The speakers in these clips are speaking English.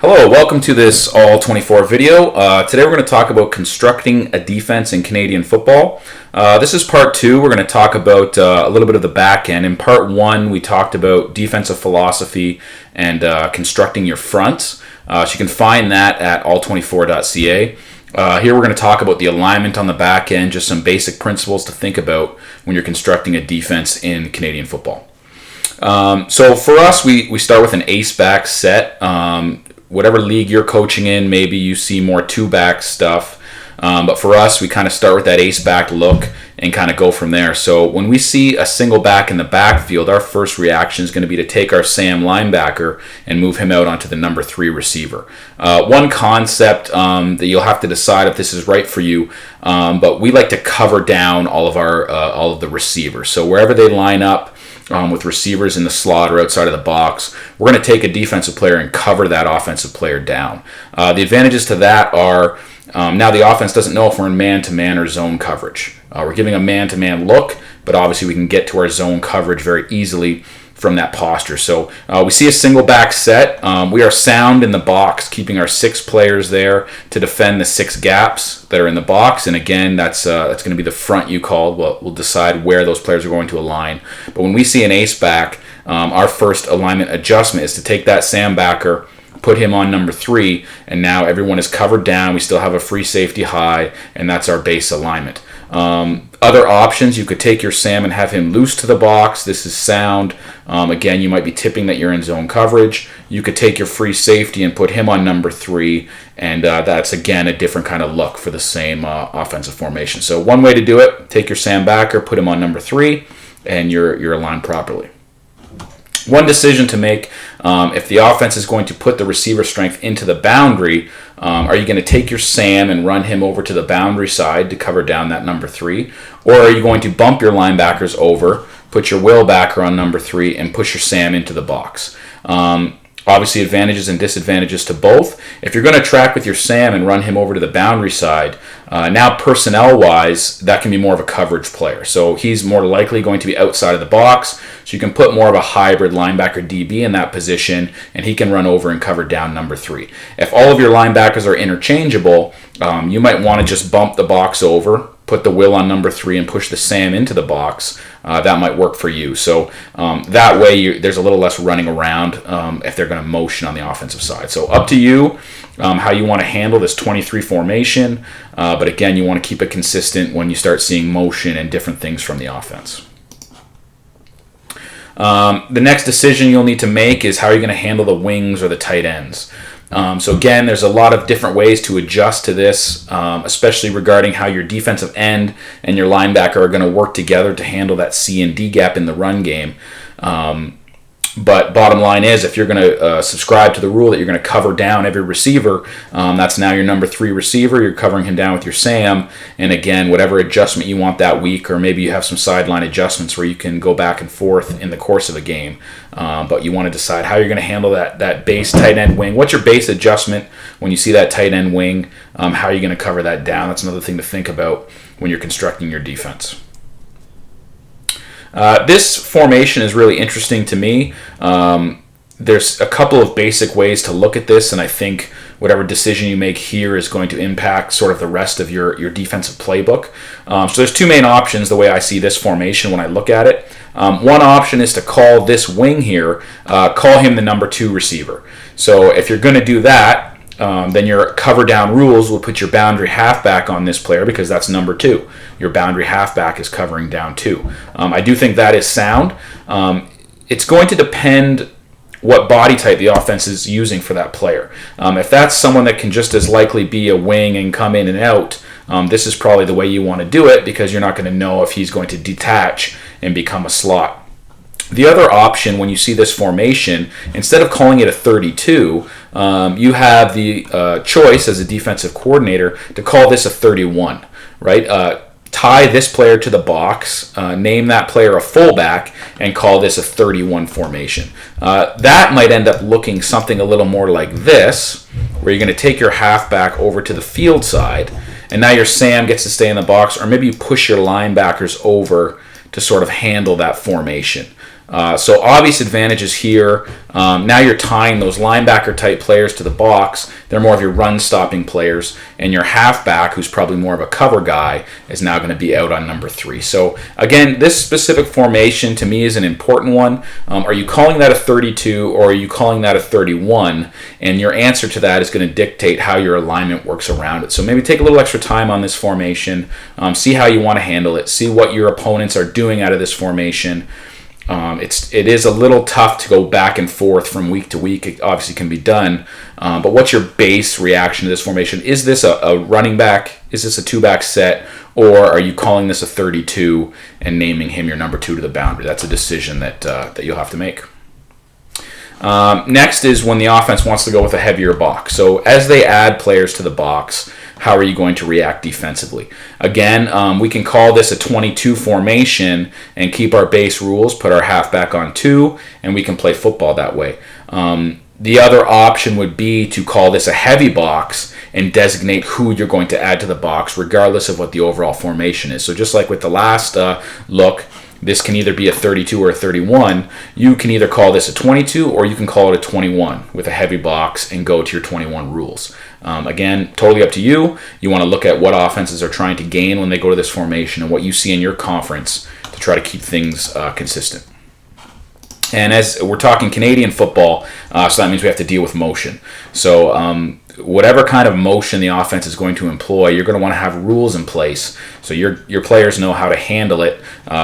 Hello, welcome to this All 24 video. Today we're going to talk about constructing a defense in Canadian football. This is part 2. We're going to talk about a little bit of the back end. In part 1, we talked about defensive philosophy and constructing your fronts. So you can find that at all24.ca. Here we're going to talk about the alignment on the back end, just some basic principles to think about when you're constructing a defense in Canadian football. So for us, we start with an ace-back set. Whatever league you're coaching in, maybe you see more two-back stuff. But for us, we kind of start with that ace-back look and kind of go from there. So when we see a single back in the backfield, our first reaction is going to be to take our Sam linebacker and move him out onto the number 3 receiver. One concept that you'll have to decide if this is right for you, but we like to cover down all of the receivers. So wherever they line up, with receivers in the slot or outside of the box, we're going to take a defensive player and cover that offensive player down. The advantages to that are now the offense doesn't know if we're in man-to-man or zone coverage. We're giving a man-to-man look, but obviously we can get to our zone coverage very easily from that posture. So we see a single back set. We are sound in the box, keeping our 6 players there to defend the 6 gaps that are in the box. And again, that's going to be the front you called. We'll decide where those players are going to align. But when we see an ace back, our first alignment adjustment is to take that Sam backer, put him on number 3, and now everyone is covered down. We still have a free safety high, and that's our base alignment. Other options, you could take your Sam and have him loose to the box. This is sound. Again, you might be tipping that you're in zone coverage. You could take your free safety and put him on number 3, and that's, again, a different kind of look for the same offensive formation. So one way to do it, take your Sam backer, put him on number 3, and you're aligned properly. One decision to make, if the offense is going to put the receiver strength into the boundary, are you going to take your Sam and run him over to the boundary side to cover down that number 3? Or are you going to bump your linebackers over, put your Will backer on number 3, and push your Sam into the box? Obviously, advantages and disadvantages to both. If you're going to track with your Sam and run him over to the boundary side, now personnel-wise, that can be more of a coverage player. So he's more likely going to be outside of the box. So you can put more of a hybrid linebacker DB in that position, and he can run over and cover down number 3. If all of your linebackers are interchangeable, you might want to just bump the box over, put the Will on number 3, and push the Sam into the box. That might work for you. So that way there's a little less running around if they're going to motion on the offensive side. So up to you how you want to handle this 23 formation. But again, you want to keep it consistent when you start seeing motion and different things from the offense. The next decision you'll need to make is how you're going to handle the wings or the tight ends. So again, there's a lot of different ways to adjust to this, especially regarding how your defensive end and your linebacker are going to work together to handle that C and D gap in the run game. But bottom line is, if you're going to subscribe to the rule that you're going to cover down every receiver, that's now your number 3 receiver. You're covering him down with your Sam. And again, whatever adjustment you want that week, or maybe you have some sideline adjustments where you can go back and forth in the course of a game. But you want to decide how you're going to handle that base tight end wing. What's your base adjustment when you see that tight end wing? How are you going to cover that down? That's another thing to think about when you're constructing your defense. This formation is really interesting to me. There's a couple of basic ways to look at this, and I think whatever decision you make here is going to impact sort of the rest of your defensive playbook. So there's 2 main options the way I see this formation when I look at it. One option is to call this wing here, call him the number 2 receiver. So if you're going to do that, then your cover down rules will put your boundary halfback on this player because that's number 2. Your boundary halfback is covering down 2. I do think that is sound. It's going to depend what body type the offense is using for that player. If that's someone that can just as likely be a wing and come in and out, this is probably the way you want to do it because you're not going to know if he's going to detach and become a slot. The other option when you see this formation, instead of calling it a 32, you have the choice as a defensive coordinator to call this a 31, right? Tie this player to the box, name that player a fullback, and call this a 31 formation. That might end up looking something a little more like this, where you're going to take your halfback over to the field side, and now your Sam gets to stay in the box, or maybe you push your linebackers over to sort of handle that formation. So obvious advantages here. Now you're tying those linebacker type players to the box. They're more of your run stopping players, and your halfback, who's probably more of a cover guy, is now going to be out on number 3. So again, this specific formation to me is an important one. Are you calling that a 32 or are you calling that a 31? And your answer to that is going to dictate how your alignment works around it. So maybe take a little extra time on this formation, see how you want to handle it, see what your opponents are doing out of this formation. It is a little tough to go back and forth from week to week. It obviously can be done, but what's your base reaction to this formation? Is this a running back? Is this a 2-back set? Or are you calling this a 32 and naming him your number 2 to the boundary? That's a decision that you'll have to make. Next is when the offense wants to go with a heavier box. So as they add players to the box, how are you going to react defensively? Again, we can call this a 22 formation and keep our base rules, put our halfback on 2, and we can play football that way. The other option would be to call this a heavy box and designate who you're going to add to the box regardless of what the overall formation is. So just like with the last look, this can either be a 32 or a 31. You can either call this a 22 or you can call it a 21 with a heavy box and go to your 21 rules. Again, totally up to you. You want to look at what offenses are trying to gain when they go to this formation and what you see in your conference to try to keep things consistent. And as we're talking Canadian football, so that means we have to deal with motion. So whatever kind of motion the offense is going to employ, you're going to want to have rules in place so your players know how to handle it.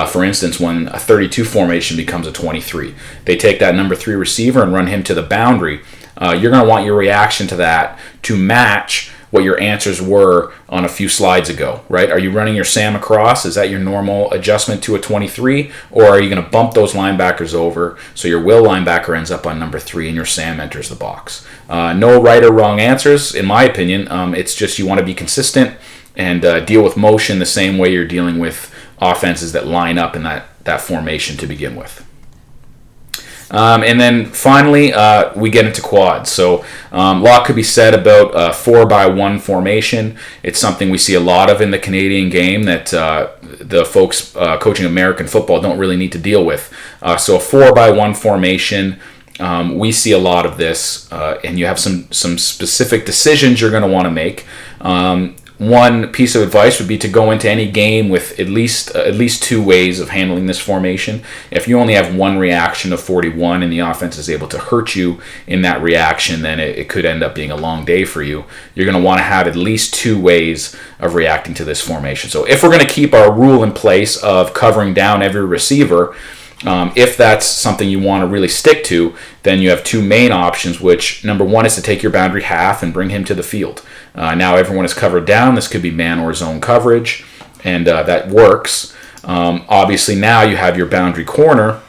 For instance, when a 32 formation becomes a 23, they take that number 3 receiver and run him to the boundary. You're going to want your reaction to that to match what your answers were on a few slides ago, right? Are you running your Sam across? Is that your normal adjustment to a 23? Or are you going to bump those linebackers over so your will linebacker ends up on number 3 and your Sam enters the box? No right or wrong answers, in my opinion. It's just you want to be consistent and deal with motion the same way you're dealing with offenses that line up in that formation to begin with. And then finally, we get into quads. So a lot could be said about 4-by-1 formation. It's something we see a lot of in the Canadian game that the folks coaching American football don't really need to deal with. So a 4-by-1 formation, we see a lot of this, and you have some specific decisions you're going to want to make. One piece of advice would be to go into any game with at least 2 ways of handling this formation. If you only have one reaction of 41 and the offense is able to hurt you in that reaction, then it could end up being a long day for you. You're going to want to have at least 2 ways of reacting to this formation. So if we're going to keep our rule in place of covering down every receiver, if that's something you want to really stick to, then you have 2 main options, which number 1 is to take your boundary half and bring him to the field. Now everyone is covered down. This could be man or zone coverage, and that works. Obviously now you have your boundary corner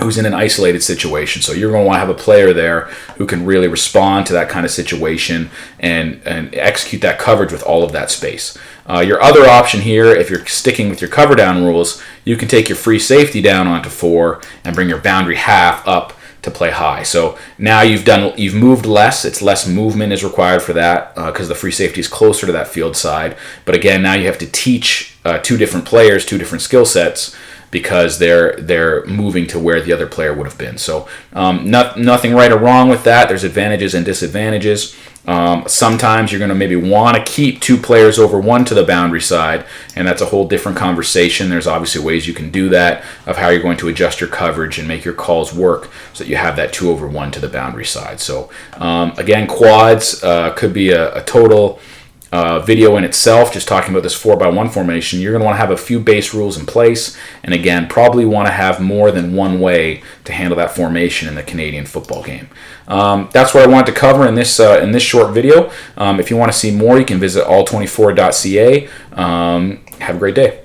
who's in an isolated situation. So you're going to want to have a player there who can really respond to that kind of situation and execute that coverage with all of that space. Your other option here, if you're sticking with your cover down rules, you can take your free safety down onto 4 and bring your boundary half up to play high. So now you've moved less. It's less movement is required for that because the free safety is closer to that field side. But again, now you have to teach 2 different players, 2 different skill sets, because they're moving to where the other player would have been. So nothing right or wrong with that. There's advantages and disadvantages. Sometimes you're going to maybe want to keep 2 players over 1 to the boundary side, and that's a whole different conversation. There's obviously ways you can do that, of how you're going to adjust your coverage and make your calls work so that you have that 2 over 1 to the boundary side. So again, quads could be a total video in itself, just talking about this 4-by-1 formation. You're going to want to have a few base rules in place, and again, probably want to have more than one way to handle that formation in the Canadian football game. That's what I wanted to cover in this short video. If you want to see more, you can visit all24.ca. Have a great day.